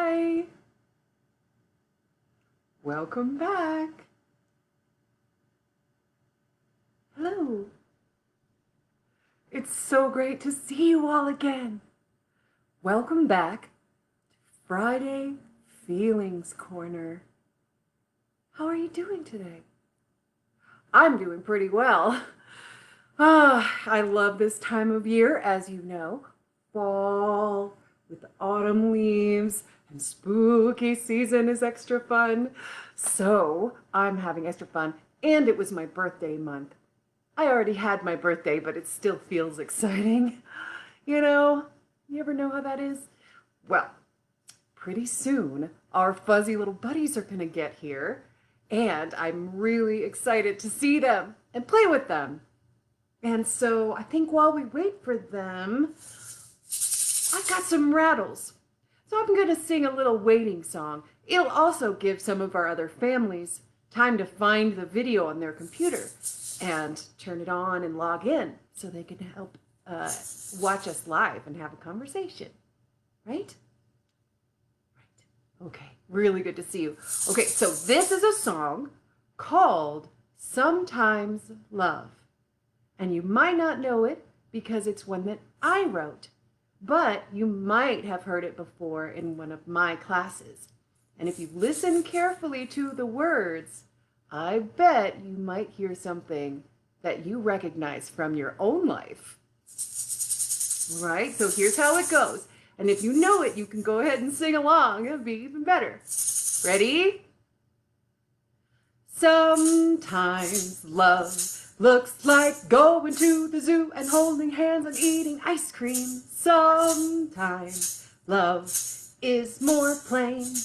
Hi! Welcome back. Hello. It's so great to see you all again. Welcome back to Friday Feelings Corner. How are you doing today? I'm doing pretty well. I love this time of year, as you know. Fall with the autumn leaves and spooky season is extra fun. So I'm having extra fun, and it was my birthday month. I already had my birthday, but it still feels exciting. You ever know how that is? Well, pretty soon our fuzzy little buddies are going to get here, and I'm really excited to see them and play with them. And so I think while we wait for them, I've got some rattles. So I'm going to sing a little waiting song. It'll also give some of our other families time to find the video on their computer and turn it on and log in so they can help watch us live and have a conversation. Right? Right. Okay. Really good to see you. Okay, so this is a song called Sometimes Love. And you might not know it because it's one that I wrote, but you might have heard it before in one of my classes. And if you listen carefully to the words, I bet you might hear something that you recognize from your own life. Right? So here's how it goes. And if you know it, you can go ahead and sing along. It'll be even better. Ready? Sometimes love looks like going to the zoo and holding hands and eating ice cream. Sometimes love is more plain.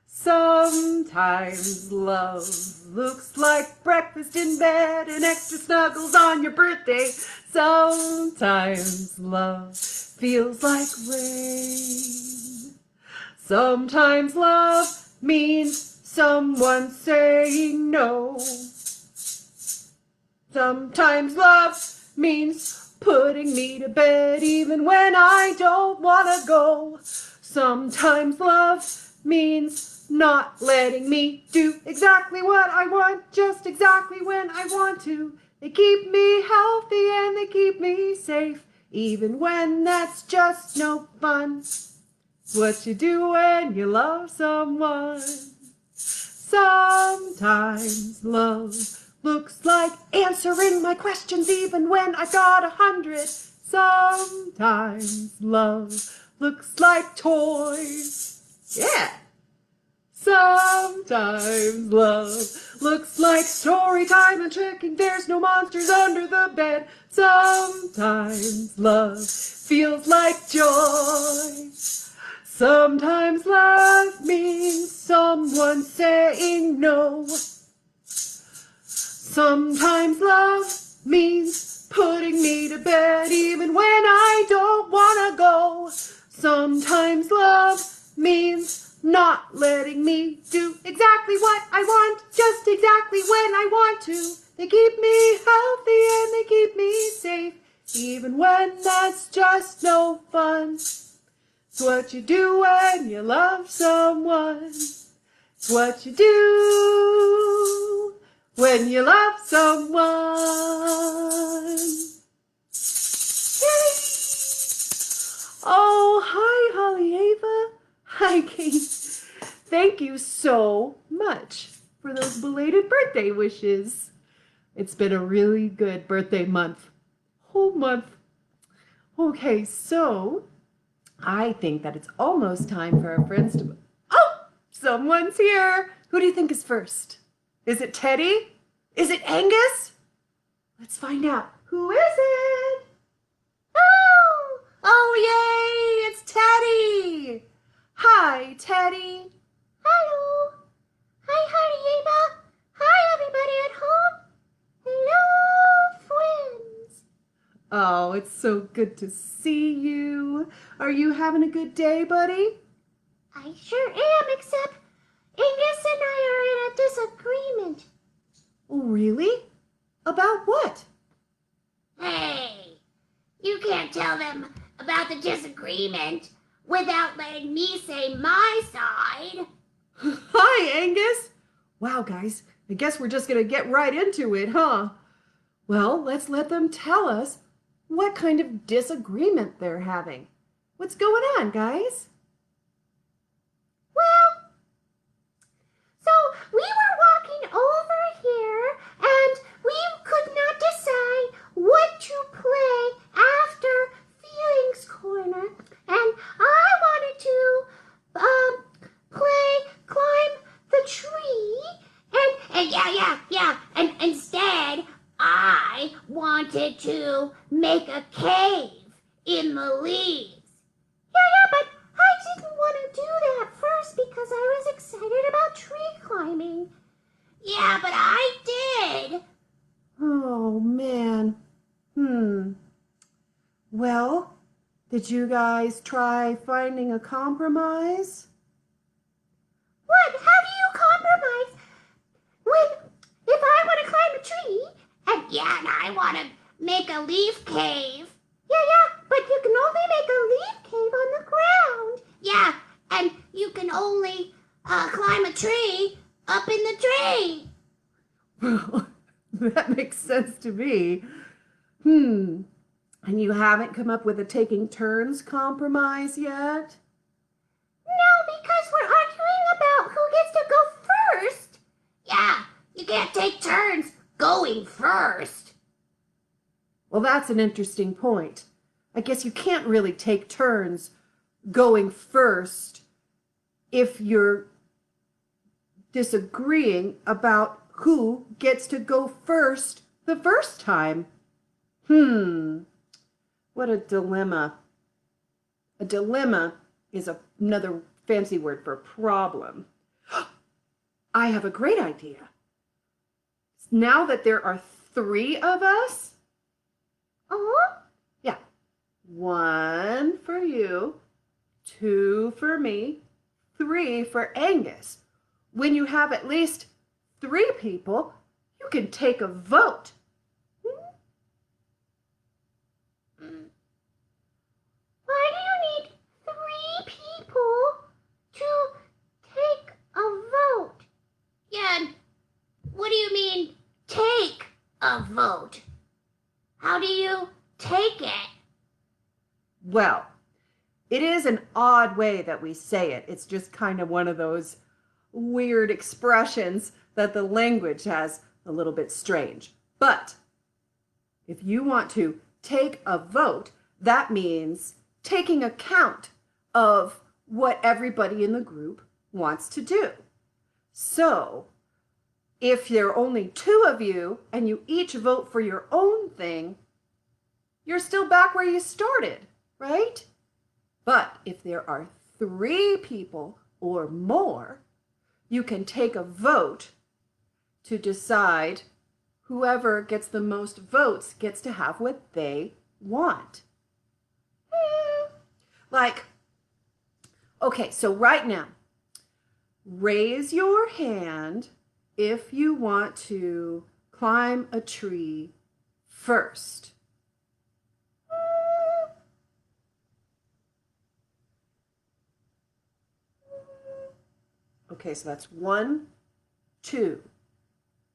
Sometimes love looks like breakfast in bed and extra snuggles on your birthday. Sometimes love feels like rain. Sometimes love means someone saying no. Sometimes love means putting me to bed even when I don't want to go. Sometimes love means not letting me do exactly what I want, just exactly when I want to. They keep me healthy and they keep me safe, even when that's just no fun. It's what you do when you love someone. Sometimes love looks like answering my questions even when I've got 100. Sometimes love looks like toys. Yeah. Sometimes love looks like story time and checking there's no monsters under the bed. Sometimes love feels like joy. Sometimes love means someone saying no. Sometimes love means putting me to bed even when I don't want to go. Sometimes love means not letting me do exactly what I want, just exactly when I want to. They keep me healthy and they keep me safe, even when that's just no fun. It's what you do when you love someone. It's what you do when you love someone. Yay! Oh, hi, Holly Ava. Hi, Kate. Thank you so much for those belated birthday wishes. It's been a really good birthday month. Whole month. Okay, so I think that it's almost time for our friends to... Oh! Someone's here! Who do you think is first? Is it Teddy? Is it Angus? Let's find out. Who is it? Oh! Oh, yay! It's Teddy! Hi, Teddy. Hello. Hi, Honey Eva. Hi, everybody at home. Hello, friends. Oh, it's so good to see you. Are you having a good day, buddy? I sure am, except Angus and I are in a disagreement. Oh, really? About what? Hey, you can't tell them about the disagreement. without letting me say my side. Hi, Angus. Wow, guys, I guess we're just going to get right into it, huh? Well, let's let them tell us what kind of disagreement they're having. What's going on, guys? Well, so we were walking over here and we could not decide what to play after Feelings Corner. And I wanted to play Climb the Tree. And yeah. And instead, I wanted to make a cave in the leaves. Yeah, but I didn't want to do that first because I was excited about tree climbing. Yeah, but I did. Oh, man. Well, did you guys try finding a compromise? What? How do you compromise if I want to climb a tree and I want to make a leaf cave? Yeah, but you can only make a leaf cave on the ground. Yeah, and you can only climb a tree up in the tree. Well, that makes sense to me. And you haven't come up with a taking turns compromise yet? No, because we're arguing about who gets to go first. Yeah, you can't take turns going first. Well, that's an interesting point. I guess you can't really take turns going first if you're disagreeing about who gets to go first the first time. What a dilemma. A dilemma is another fancy word for problem. I have a great idea. Now that there are 3 of us, yeah, 1 for you, 2 for me, 3 for Angus. When you have at least 3 people, you can take a vote. Why do you need 3 people to take a vote? Yeah, and what do you mean, take a vote? How do you take it? Well, it is an odd way that we say it. It's just kind of one of those weird expressions that the language has a little bit strange. But if you want to take a vote, that means taking account of what everybody in the group wants to do. So if there are only 2 of you and you each vote for your own thing, you're still back where you started, right? But if there are 3 people or more, you can take a vote to decide whoever gets the most votes gets to have what they want. Like, okay, so right now, raise your hand if you want to climb a tree first. Okay, so that's 1, 2.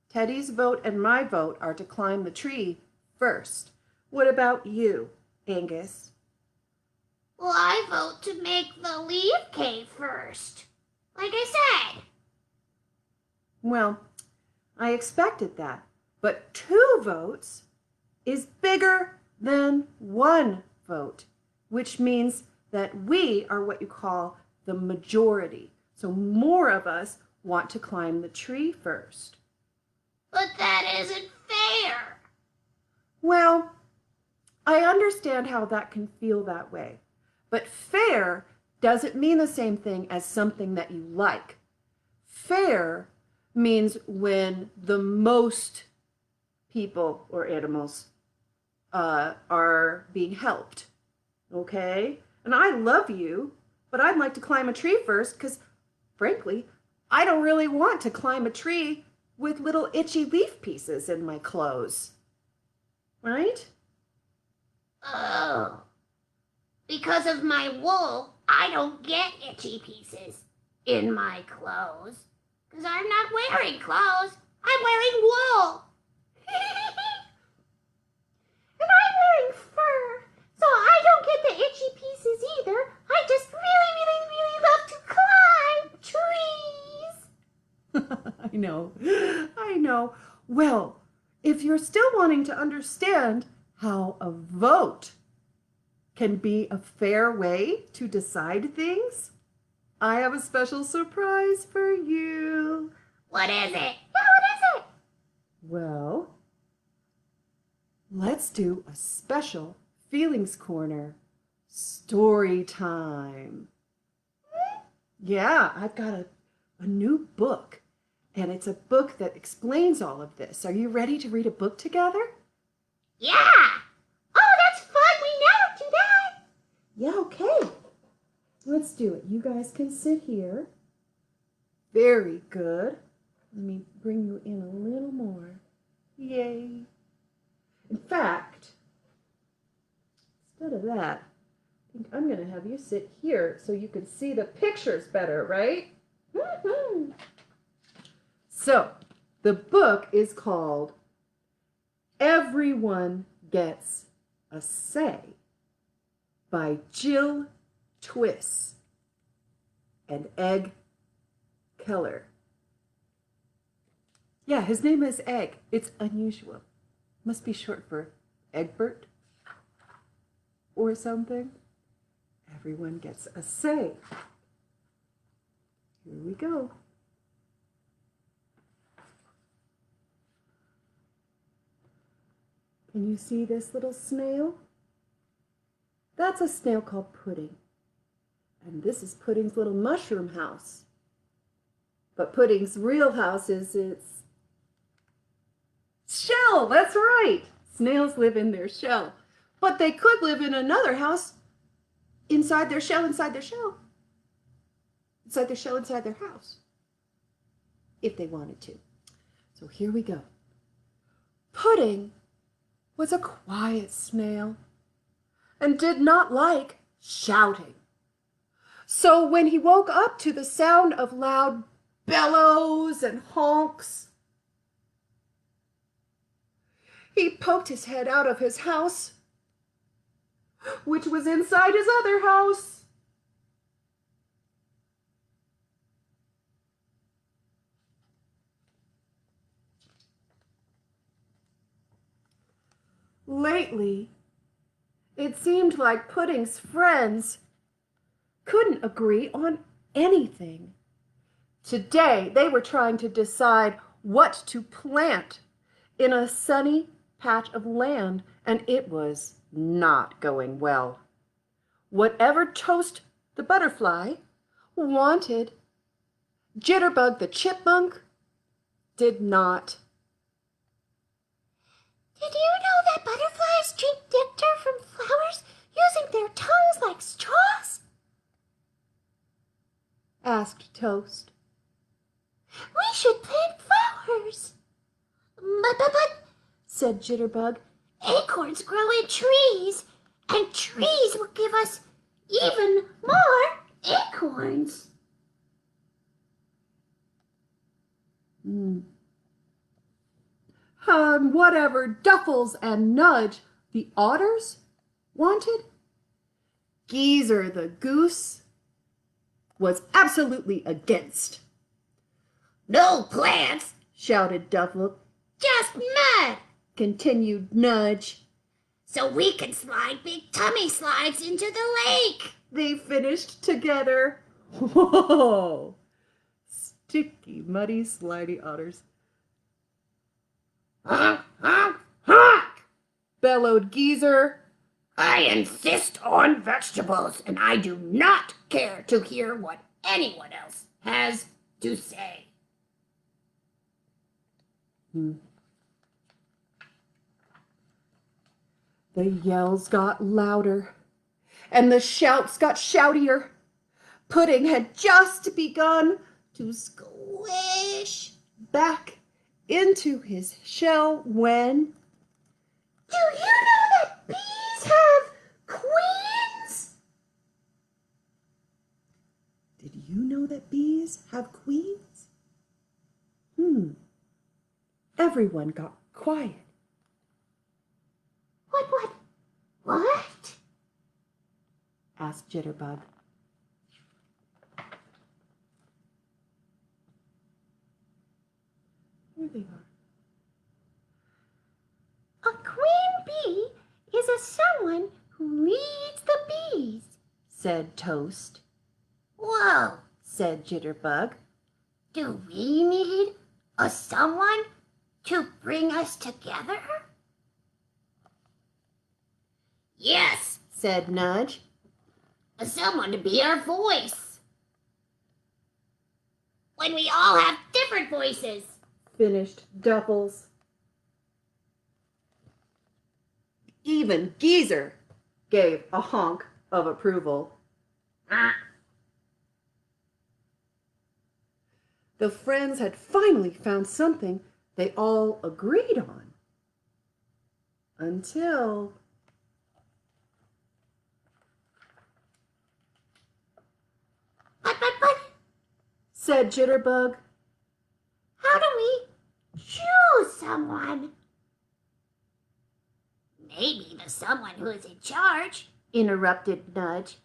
Teddy's vote and my vote are to climb the tree first. What about you, Angus? Well, I vote to make the leaf cave first, like I said. Well, I expected that, but 2 votes is bigger than 1 vote, which means that we are what you call the majority. So more of us want to climb the tree first. But that isn't fair. Well, I understand how that can feel that way, but fair doesn't mean the same thing as something that you like. Fair means when the most people or animals are being helped, okay? And I love you, but I'd like to climb a tree first because, frankly, I don't really want to climb a tree with little itchy leaf pieces in my clothes, right? Oh, because of my wool I don't get itchy pieces in my clothes. Because I'm not wearing clothes. I'm wearing wool. And I'm wearing fur. So I don't get the itchy pieces either. I just really, really, really love to climb trees. I know. Well, if you're still wanting to understand how a vote can be a fair way to decide things, I have a special surprise for you. What is it? Yeah, what is it? Well, let's do a special Feelings Corner story time. Yeah, I've got a new book, and it's a book that explains all of this. Are you ready to read a book together? Yeah. Oh, that's fun. We never do that. Yeah, okay. Let's do it. You guys can sit here. Very good. Let me bring you in a little more. Yay. In fact, instead of that, I think I'm going to have you sit here so you can see the pictures better, right? Mm-hmm. So, the book is called Everyone Gets a Say by Jill Twiss and Egg Keller. Yeah, his name is Egg. It's unusual. Must be short for Egbert or something. Everyone gets a say. Here we go. Can you see this little snail? That's a snail called Pudding. And this is Pudding's little mushroom house. But Pudding's real house is its shell. That's right. Snails live in their shell. But they could live in another house inside their shell, inside their shell. Inside their shell, inside their house. If they wanted to. So here we go. Pudding was a quiet snail and did not like shouting. So when he woke up to the sound of loud bellows and honks, he poked his head out of his house, which was inside his other house. Lately, it seemed like Pudding's friends couldn't agree on anything. Today, they were trying to decide what to plant in a sunny patch of land, and it was not going well. Whatever Toast the butterfly wanted, Jitterbug the chipmunk did not. Did you know that butterflies drink nectar from flowers using their tongues like straws? Asked Toast. We should plant flowers. But, said Jitterbug, acorns grow in trees, and trees will give us even more acorns. Whatever Duffles and Nudge the otters wanted, Geezer the goose was absolutely against. No plants, shouted Duffle. Just mud, continued Nudge. So we can slide big tummy slides into the lake. They finished together. Whoa! Sticky, muddy, slidey otters. Honk, honk, honk! Bellowed Geezer. I insist on vegetables, and I do not care to hear what anyone else has to say. The yells got louder, and the shouts got shoutier. Pudding had just begun to squish back into his shell when... Do you know that bees have queens? know that bees have queens? Everyone got quiet. What? Asked Jitterbug. Here they are. A queen bee is someone who leads the bees, Said Toast. Whoa, Said Jitterbug. do we need a someone to bring us together? Yes, Said Nudge. a someone to be our voice. When we all have different voices. Finished Duffles. Even Geezer gave a honk of approval. The friends had finally found something they all agreed on. Until... But, said Jitterbug. how do we choose someone? Maybe the someone who is in charge, Interrupted Nudge.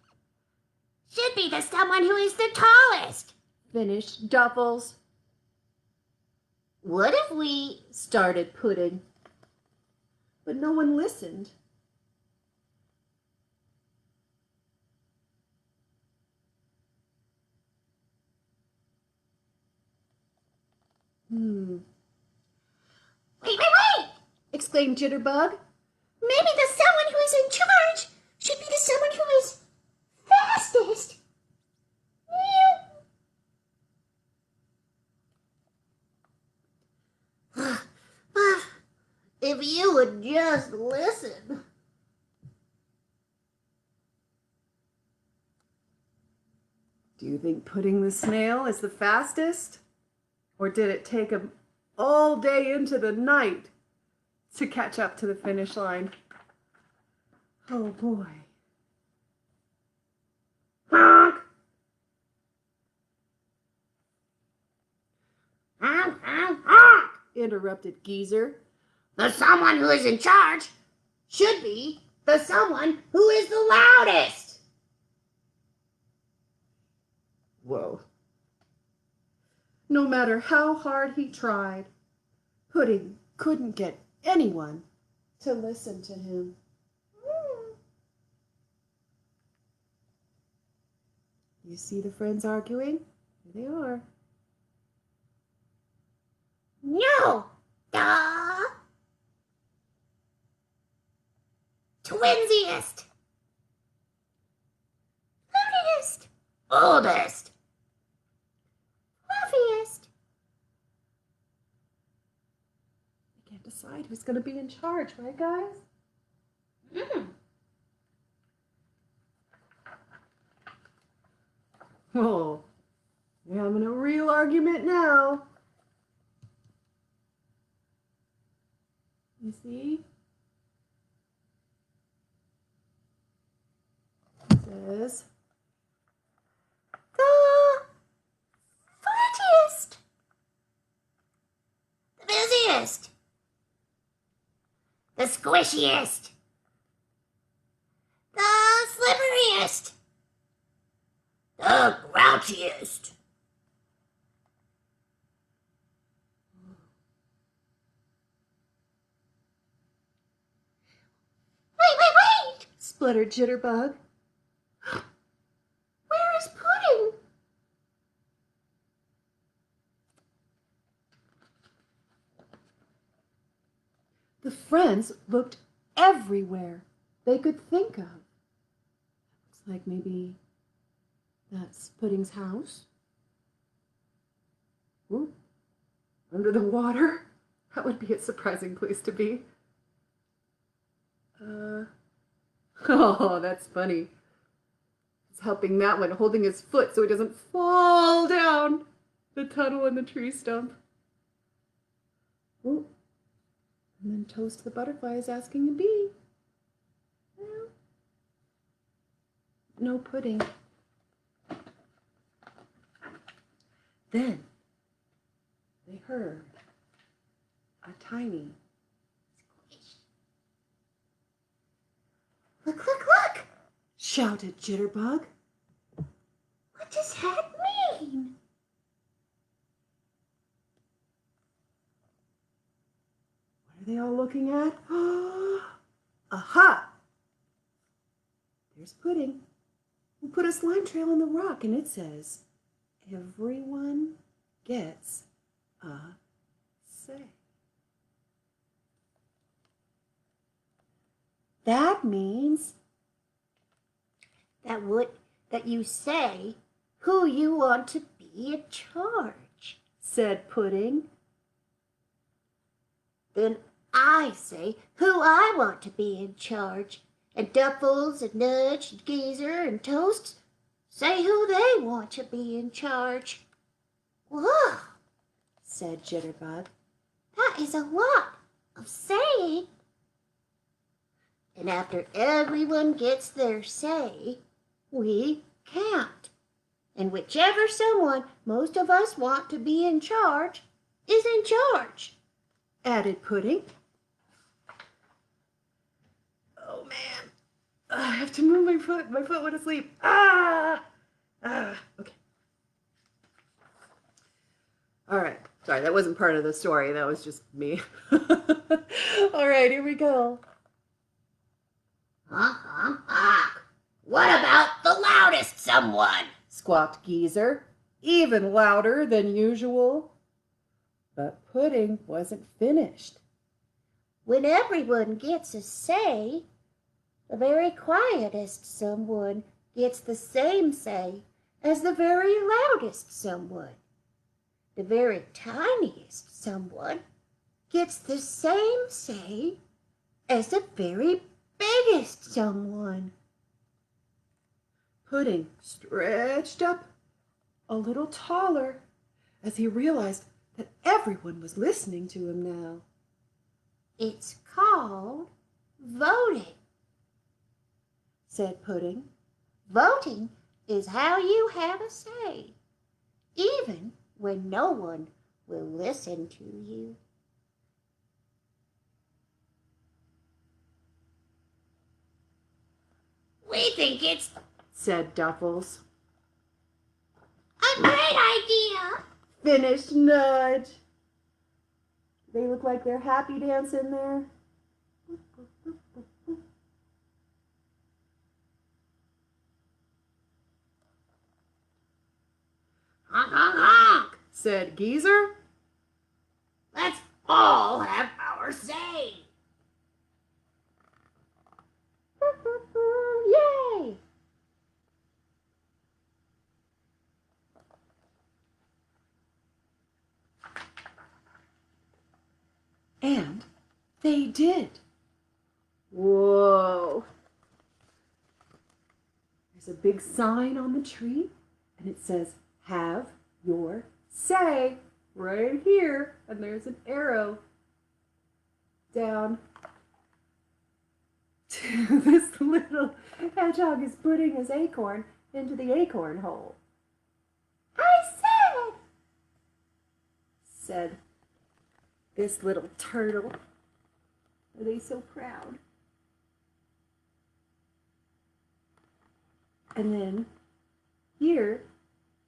should be the someone who is the tallest. Finished Duffles. What if we... Started Pudding. But no one listened. Wait! Exclaimed Jitterbug. Maybe the someone who is in charge should be the someone who is fastest. If you would just listen. Do you think Pudding the Snail is the fastest? Or did it take him all day into the night to catch up to the finish line? Oh boy. Honk! Interrupted Geezer. The someone who is in charge should be the someone who is the loudest. Whoa. No matter how hard he tried, Pudding couldn't get anyone to listen to him. You see the friends arguing? Here they are. No, the twinsiest, loudest, oldest, fluffiest. I can't decide who's going to be in charge, right, guys? Oh, they're having a real argument now. You see? It says, The prettiest, the busiest, the squishiest, the slipperiest, the grouchiest. Wait! spluttered Jitterbug. Where is Pudding? The friends looked everywhere they could think of. Looks like maybe that's Pudding's house. Ooh, under the water? That would be a surprising place to be. Oh, that's funny. He's helping that one, holding his foot so he doesn't fall down the tunnel in the tree stump. Ooh. And then Toast the butterfly is asking a bee. Well, no pudding. Then they heard a tiny squish. Look, look, look! Shouted Jitterbug. What does that mean? What are they all looking at? Aha! There's Pudding, who put a slime trail on the rock, and it says, everyone gets a say. That means that you say who you want to be in charge, said Pudding. Then I say who I want to be in charge, and Duffles and Nudge and Geezer and Toast say who they want to be in charge. Whoa, said Jitterbug. that is a lot of saying. And after everyone gets their say, we count. And whichever someone most of us want to be in charge is in charge, added Pudding. Oh man, I have to move my foot. My foot went asleep. Okay. All right. Sorry, that wasn't part of the story. That was just me. All right, here we go. What about the loudest someone? Squawked Geezer, even louder than usual. But Pudding wasn't finished. When everyone gets a say, the very quietest someone gets the same say as the very loudest someone. The very tiniest someone gets the same say as the very biggest someone. Pudding stretched up a little taller as he realized that everyone was listening to him now. It's called voting, said Pudding. Voting is how you have a say, even when no one will listen to you. We think it's, said Duffles. a great idea, Finished Nudge. They look like they're happy dancing there. Honk, honk, honk, said Geezer. Let's all have our say. Yay! And they did. Whoa. There's a big sign on the tree, and it says, have your say, right here. And there's an arrow down to this little hedgehog is putting his acorn into the acorn hole. I said this little turtle. Are they so proud? And then here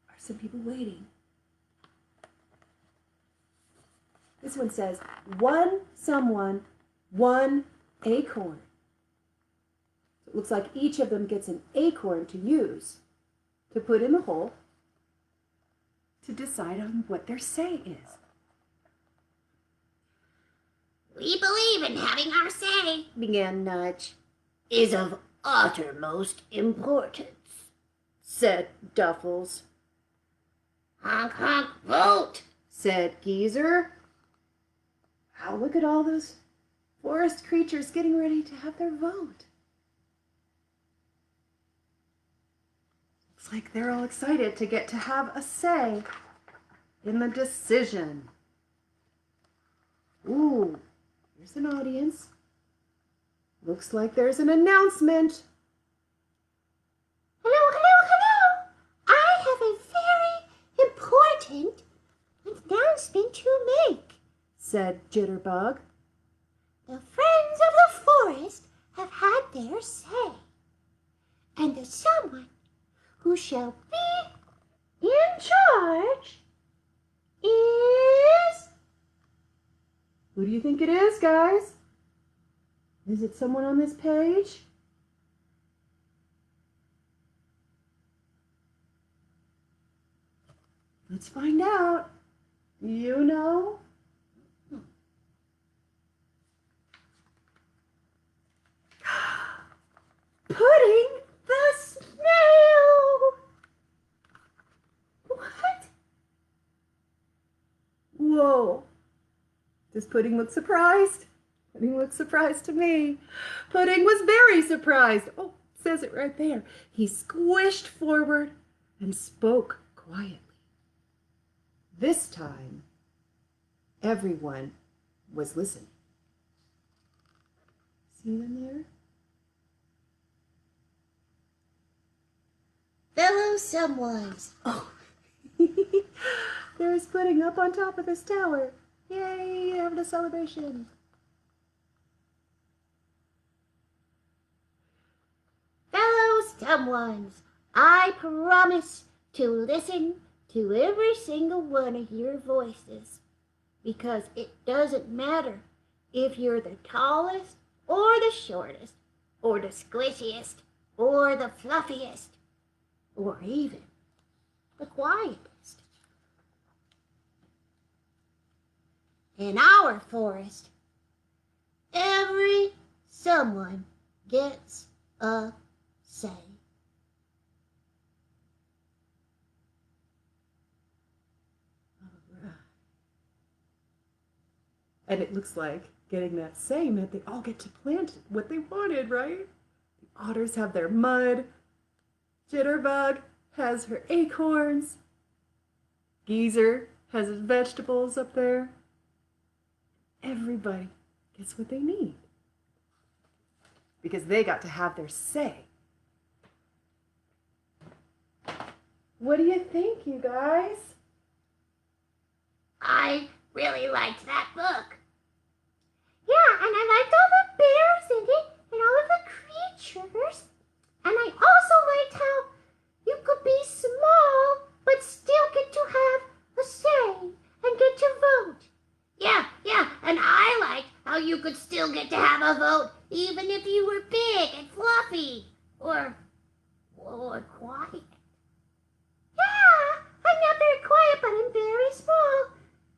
are some people waiting. This one says, one someone, one acorn. So it looks like each of them gets an acorn to use to put in the hole to decide on what their say is. We believe in having our say, began Nudge, is of uttermost importance, said Duffles. Honk, honk, vote, said Geezer. Wow, look at all those forest creatures getting ready to have their vote. Looks like they're all excited to get to have a say in the decision. Ooh, there's an audience. Looks like there's an announcement. Hello, hello, hello. I have a very important important announcement to make," said Jitterbug. "The friends of the forest have had their say, and the someone who shall be in charge is..." Who do you think it is, guys? Is it someone on this page? Let's find out. You know? Pudding the snail! What? Whoa. Does Pudding look surprised? Pudding looks surprised to me. Pudding was very surprised. Oh, it says it right there. He squished forward and spoke quietly. This time, everyone was listening. See them there? "Fellow someones," Oh, there's Pudding up on top of this tower. Yay, having a celebration. "fellow someones, I promise to listen to every single one of your voices, because it doesn't matter if you're the tallest or the shortest or the squishiest or the fluffiest or even the quietest. In our forest, every someone gets a say." And it looks like getting that say meant they all get to plant what they wanted, right? The otters have their mud. Jitterbug has her acorns. Geezer has his vegetables up there. Everybody gets what they need because they got to have their say. What do you think, you guys? I really liked that book. Yeah, and I liked all the bears in it and all of the creatures. And I also liked how you could be small but still get to have a say and get to vote. Yeah, and I liked how you could still get to have a vote even if you were big and fluffy or quiet. Yeah, I'm not very quiet, but I'm very small.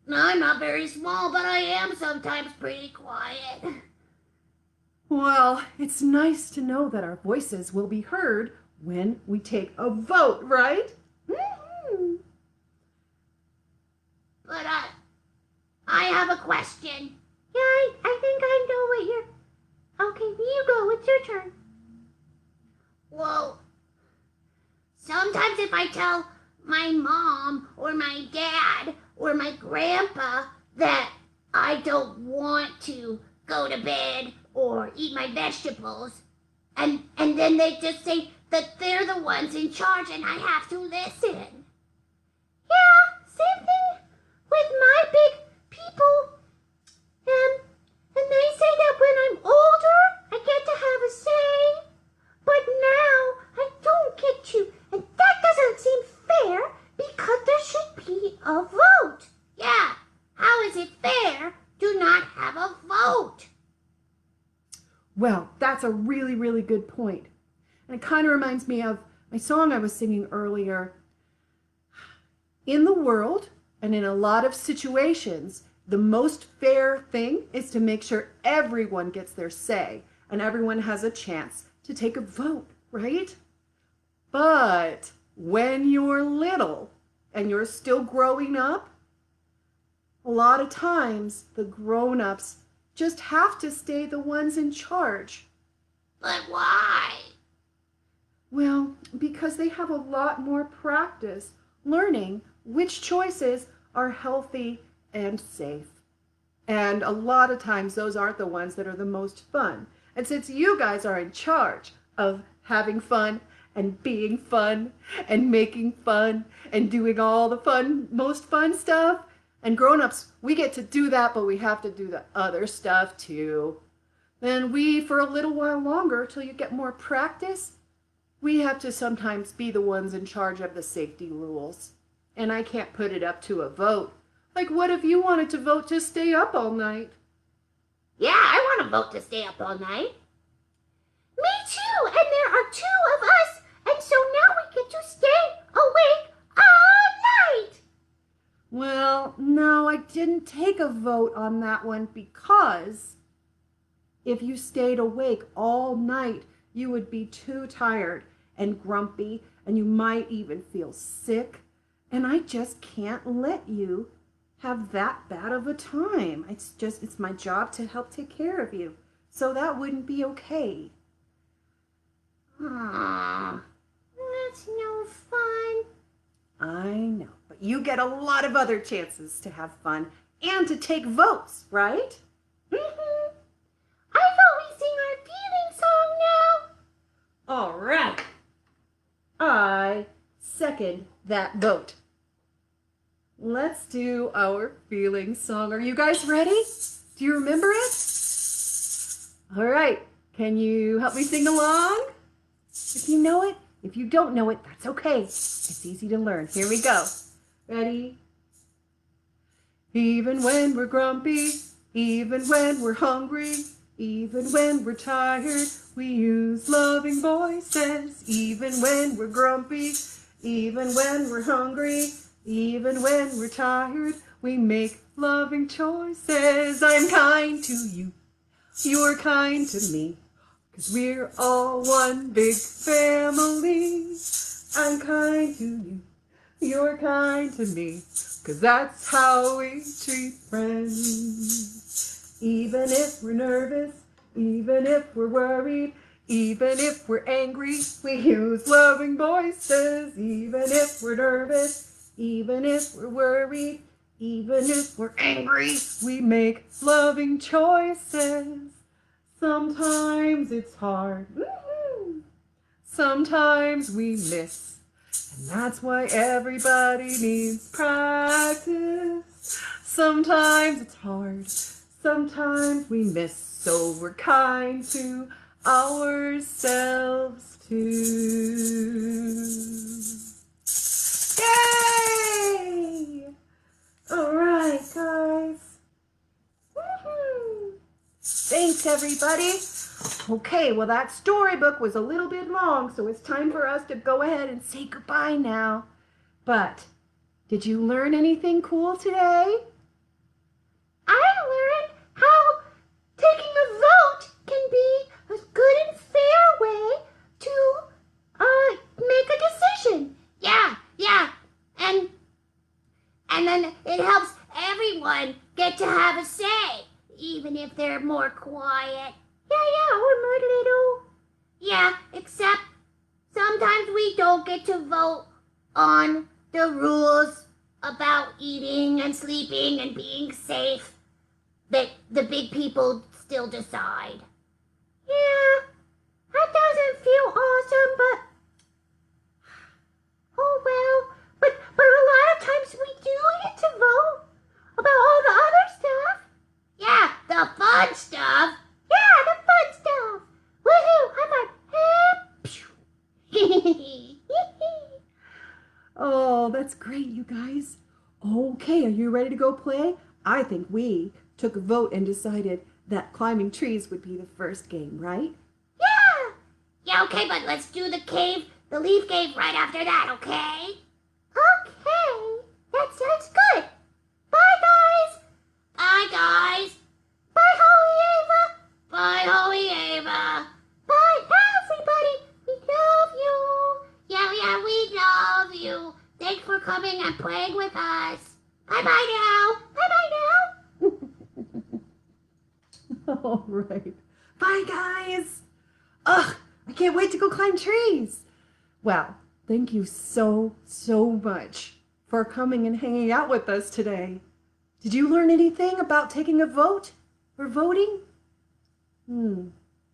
No, I'm not very small, but I am sometimes pretty quiet. Well, it's nice to know that our voices will be heard when we take a vote, right? Mm-hmm. But I have a question. Yeah, I think I know what you're... Okay, you go. It's your turn. Well, sometimes if I tell my mom or my dad or my grandpa that I don't want to go to bed or eat my vegetables, and then they just say that they're the ones in charge and I have to listen. Yeah, same thing with my big people. And they say that when I'm older, I get to have a say, but now I don't get to, and that doesn't seem fair because there should be a vote. Yeah, how is it fair to not have a vote? Well, that's a really, really good point. And it kind of reminds me of my song I was singing earlier. In the world and in a lot of situations, the most fair thing is to make sure everyone gets their say and everyone has a chance to take a vote, right? But when you're little and you're still growing up, a lot of times the grown-ups just have to stay the ones in charge. But why? Well, because they have a lot more practice learning which choices are healthy and safe. And a lot of times those aren't the ones that are the most fun. And since you guys are in charge of having fun and being fun and making fun and doing all the fun, most fun stuff. And grown-ups, we get to do that, but we have to do the other stuff too. Then we, for a little while longer, till you get more practice, we have to sometimes be the ones in charge of the safety rules. And I can't put it up to a vote. Like, what if you wanted to vote to stay up all night? Yeah, I want to vote to stay up all night. Me too, and there are two of us, and so now we get to stay awake all night. Well, no, I didn't take a vote on that one because if you stayed awake all night, you would be too tired and grumpy, and you might even feel sick. And I just can't let you have that bad of a time. It's my job to help take care of you. So that wouldn't be okay. Aww, that's no fun. I know, but you get a lot of other chances to have fun and to take votes, right? Mm-hmm. I thought we sing our feeling song now. All right. I second that vote. Let's do our feeling song. Are you guys ready? Do you remember it? All right. Can you help me sing along? If you know it, if you don't know it, that's okay. It's easy to learn. Here we go. Ready? Even when we're grumpy, even when we're hungry, even when we're tired, we use loving voices. Even when we're grumpy, even when we're hungry, even when we're tired, we make loving choices. I'm kind to you, you're kind to me, 'cause we're all one big family. I'm kind to you, you're kind to me, 'cause that's how we treat friends. Even if we're nervous, even if we're worried, even if we're angry, we use loving voices. Even if we're nervous, even if we're worried, even if we're angry, we make loving choices. Sometimes it's hard. Sometimes we miss. And that's why everybody needs practice. Sometimes it's hard. Sometimes we miss. So we're kind to ourselves too. Yay! All right, guys. Woohoo! Thanks, everybody. Okay, well, that storybook was a little bit long, so it's time for us to go ahead and say goodbye now. But did you learn anything cool today? I learned how taking a vote can be a good and fair way to make a decision. Yeah. And then it helps everyone get to have a say, even if they're more quiet. Yeah, or more little. Yeah, except sometimes we don't get to vote on the rules about eating and sleeping and being safe that the big people still decide. Yeah, that doesn't feel awesome, but oh well. But a lot of times we do get to vote about all the other stuff. Yeah, the fun stuff. Yeah, the fun stuff. Woohoo! Oh, that's great, you guys. Okay, are you ready to go play? I think we took a vote and decided that climbing trees would be the first game, right? Yeah, okay, but let's do the leaf cave right after that, okay? Okay, that sounds good. Bye, guys. Bye, guys. Bye, Holly Ava. Bye, Holly Ava. Bye, everybody. We love you. Yeah, we love you. Thanks for coming and playing with us. Bye-bye now. All right. Bye, guys. Ugh, I can't wait to go climb trees. Well, thank you so much for coming and hanging out with us today. Did you learn anything about taking a vote or voting?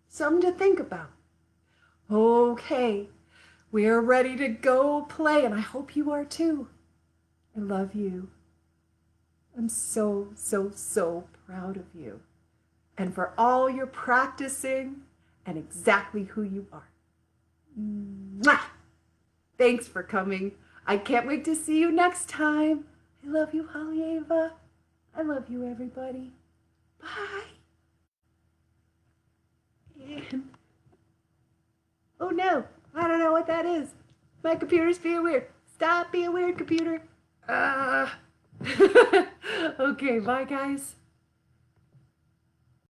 Something to think about. Okay. We are ready to go play, and I hope you are too. I love you. I'm so, so, so proud of you. And for all your practicing and exactly who you are. Mwah! Thanks for coming. I can't wait to see you next time. I love you, Halieva. I love you, everybody. Bye. And... oh no, I don't know what that is. My computer's being weird. Stop being weird, computer. Okay, bye guys.